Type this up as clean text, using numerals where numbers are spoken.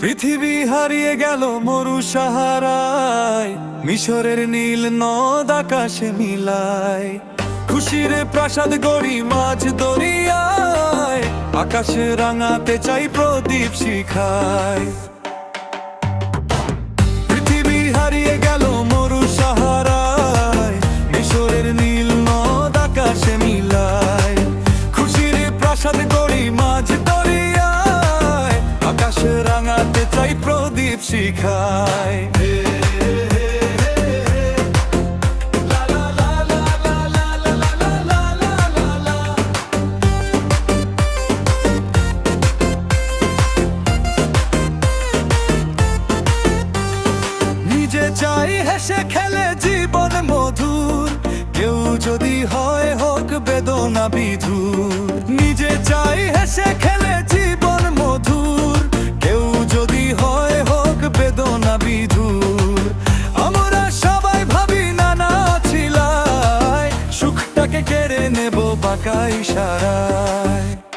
পৃথিবী হারিয়ে গেল মরু সাহারায়, মিশরের নীল নদ আকাশে মিলায়। খুশির প্রাসাদ গড়ি মাঝ দরিয়ায়, আকাশে রাঙাতে চাই প্রদীপ শিখায়। পৃথিবী হারিয়ে গেল মরু সাহারায়, মিশরের নীল নদ আকাশে মিলায়। খুশির প্রাসাদ গড়ি মাঝ দরিয়ায়, আকাশে রাঙাতে চাই প্রদীপ শিখায়। নিজে চাই হেসে খেলে জীবন মধুর, কেউ যদি হয় হোক বেদনা বিধুর। নিজে চাই হেসে খেলে জীবন মধুর, কেউ যদি হয় হোক বেদনা বিধুর। আমরা সবাই ভাবি নানা ছিলায়, সুখটাকে কেড়ে নেব বাঁকা ইশারায়।